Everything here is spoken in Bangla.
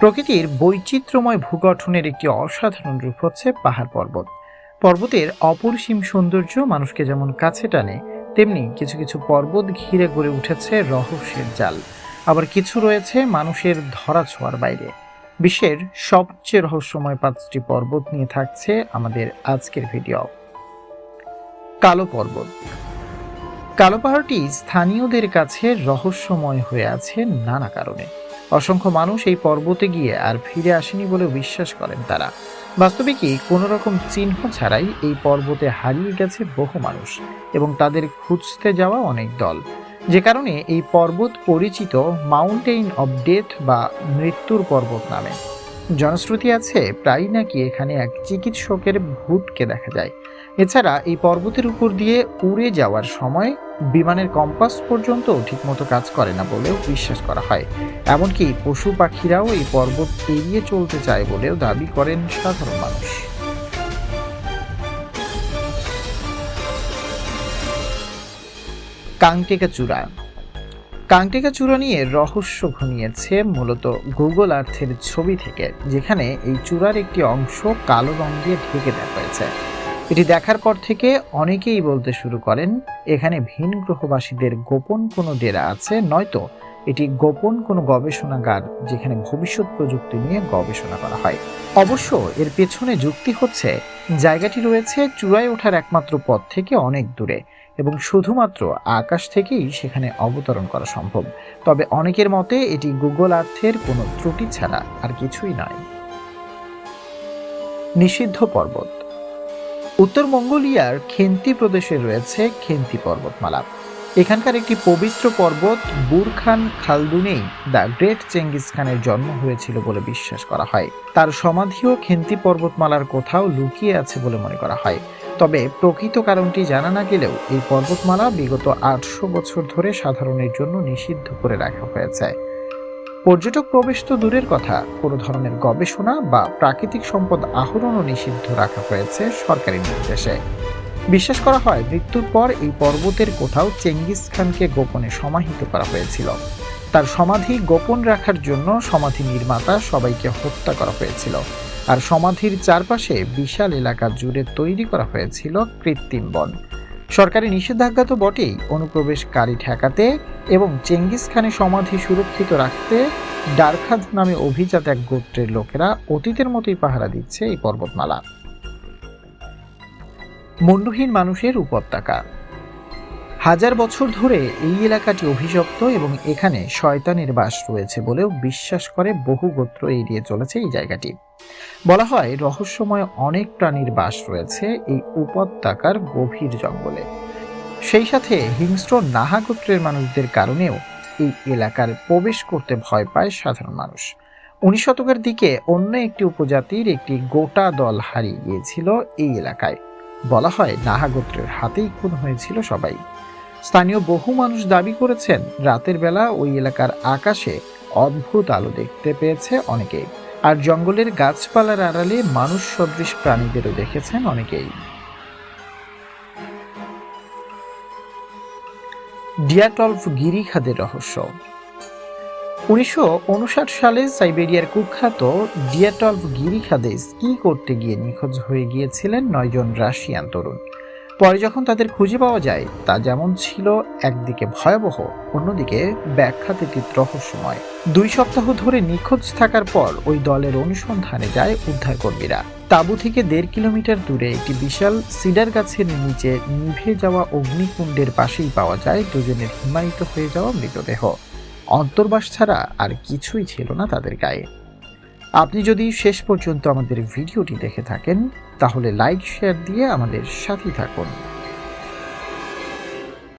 প্রকৃতির বৈচিত্র্যময় ভূগঠনের একটি অসাধারণ রূপ হচ্ছে পাহাড় পর্বত। পর্বতের অপরিসীম সৌন্দর্য মানুষকে যেমন কাছে টানে, তেমনি কিছু কিছু পর্বত ঘিরে গড়ে উঠেছে রহস্যের জাল। আবার কিছু রয়েছে মানুষের ধরাছোঁয়ার বাইরে। বিশ্বের সবচেয়ে রহস্যময় 5টি পর্বত নিয়ে থাকছে আমাদের আজকের ভিডিও। কালো পর্বত। কালো পাহাড়টি স্থানীয়দের কাছে রহস্যময় হয়ে আছে নানা কারণে। অসংখ্য মানুষ এই পর্বতে গিয়ে আর ফিরে আসেনি বলেও বিশ্বাস করেন তারা। বাস্তবে কি কোনো রকম চিহ্ন ছাড়াই এই পর্বতে হারিয়ে গেছে বহু মানুষ এবং তাদের খুঁজতে যাওয়া অনেক দল, যে কারণে এই পর্বত পরিচিত মাউন্টেইন অব ডেথ বা মৃত্যুর পর্বত নামে। জনশ্রুতি আছে প্রায় নাকি এখানে এক চিকিৎসকের ভূতকে দেখা যায়। এছাড়া এই পর্বতের উপর দিয়ে উড়ে যাওয়ার সময় বিমানের কম্পাস পর্যন্ত ঠিকমতো কাজ করে না বলেও বিশ্বাস করা হয়। এমনকি পশু পাখিরাও এই পর্বত এড়িয়ে চলতে চায় বলেও দাবি করেন সাধারণ মানুষ। কাংটেকা চূড়া। কাংটেকা চূড়া নিয়ে রহস্য ঘনিয়েছে মূলত গুগল আর্থের ছবি থেকে, যেখানে এই চূড়ার একটি অংশ কালো রং দিয়ে ঢেকে দেওয়া হয়েছে। এটি দেখার পর থেকে অনেকেই বলতে শুরু করেন এখানে ভিন গ্রহবাসীদের গোপন কোনো ডেরা আছে, নয়তো এটি গোপন কোনো গবেষণাগার যেখানে ভবিষ্যৎ প্রযুক্তি নিয়ে গবেষণা করা হয়। অবশ্য এর পেছনে যুক্তি হচ্ছে জায়গাটি রয়েছে চূড়ায় ওঠার একমাত্র পথ থেকে অনেক দূরে এবং শুধুমাত্র আকাশ থেকেই সেখানে অবতরণ করা সম্ভব। তবে অনেকের মতে এটি গুগল আর্থের কোনো ত্রুটি ছাড়া আর কিছুই নয়। নিষিদ্ধ পর্বত। উত্তর মঙ্গোলিয়ার খেন্তি প্রদেশে রয়েছে খেন্তি পর্বতমালা। এখানকার একটি পবিত্র পর্বত বুরখান খালদুনেই দ্য গ্রেট চেঙ্গিস খানের জন্ম হয়েছিল বলে বিশ্বাস করা হয়। তার সমাধিও খেন্তি পর্বতমালার কোথাও লুকিয়ে আছে বলে মনে করা হয়। তবে প্রকৃত কারণটি জানা না গেলেও এই পর্বতমালা বিগত 800 বছর ধরে সাধারণের জন্য নিষিদ্ধ করে রাখা হয়েছে। পর্যটক প্রবেশ তো দূরের কথা, কোনো ধরনের গবেষণা বা প্রাকৃতিক সম্পদ আহরণও নিষিদ্ধ রাখা হয়েছে সরকারি নির্দেশে। বিশ্বাস করা হয় মৃত্যুর পর এই পর্বতের কোথাও চেঙ্গিস খানকে গোপনে সমাহিত করা হয়েছিল। তার সমাধি গোপন রাখার জন্য সমাধি নির্মাতা সবাইকে হত্যা করা হয়েছিল, আর সমাধির চারপাশে বিশাল এলাকা জুড়ে তৈরি করা হয়েছিল কৃত্রিম বন। সরকারি নিষেধাজ্ঞা তো বটেই, অনুপ্রবেশকারী ঠেকাতে এবং চেঙ্গিস খানের সমাধি সুরক্ষিত রাখতে ডারখাদ নামে অভিজাত এক গোত্রের লোকেরা অতীতের মতোই পাহারা দিচ্ছে এই পর্বতমালা। মুন্ডহীন মানুষের উপত্যকা। হাজার বছর ধরে এই এলাকাটি অভিশপ্ত এবং এখানে শয়তানের বাস রয়েছে বলেও বিশ্বাস করে বহু গোত্র এড়িয়ে চলেছে এই জায়গাটি। বলা হয় রহস্যময় অনেক প্রাণীর বাস রয়েছে এই উপত্যকার গভীর জঙ্গলে। সেই সাথে হিংস্র নাহা গোত্রের মানুষদের কারণেও এই এলাকার প্রবেশ করতে ভয় পায় সাধারণ মানুষ। 19 শতকের দিকে অন্য একটি উপজাতির একটি গোটা দল হারিয়ে গিয়েছিল এই এলাকায়। বলা হয় নাহা গোত্রের হাতেই খুন হয়েছিল সবাই। স্থানীয় বহু মানুষ দাবি করেছেন রাতের বেলা ওই এলাকার আকাশে অদ্ভুত আলো দেখতে পেয়েছে অনেকেই, আর জঙ্গলের গাছপালার আড়ালে মানুষ সদৃশ প্রাণীদেরও দেখেছেন অনেকেই। ডিয়াটলভ গিরিখাদের রহস্য। 1959 সালে সাইবেরিয়ার কুখ্যাত ডিয়াটলভ গিরিখাদে স্কি করতে গিয়ে নিখোঁজ হয়ে গিয়েছিলেন 9 জন রাশিয়ান তরুণ। পরে যখন তাদের খুঁজে পাওয়া যায় তা যেমন ছিল একদিকে ভয়াবহ, অন্যদিকে ব্যাখ্যাতীত রহস্যময়। 2 সপ্তাহ ধরে নিখোঁজ থাকার পর ওই দলের অনুসন্ধানে যায় উদ্ধারকর্মীরা। তাঁবু থেকে 1.5 কিলোমিটার দূরে একটি বিশাল সিডার গাছের নিচে নিভে যাওয়া অগ্নিকুণ্ডের পাশেই পাওয়া যায় দুজনের হিমায়িত হয়ে যাওয়া মৃতদেহ। অন্তর্বাস ছাড়া আর কিছুই ছিল না তাদের গায়ে। আপনি যদি শেষ পর্যন্ত আমাদের ভিডিওটি দেখে থাকেন তাহলে লাইক শেয়ার দিয়ে আমাদের সাথে থাকুন।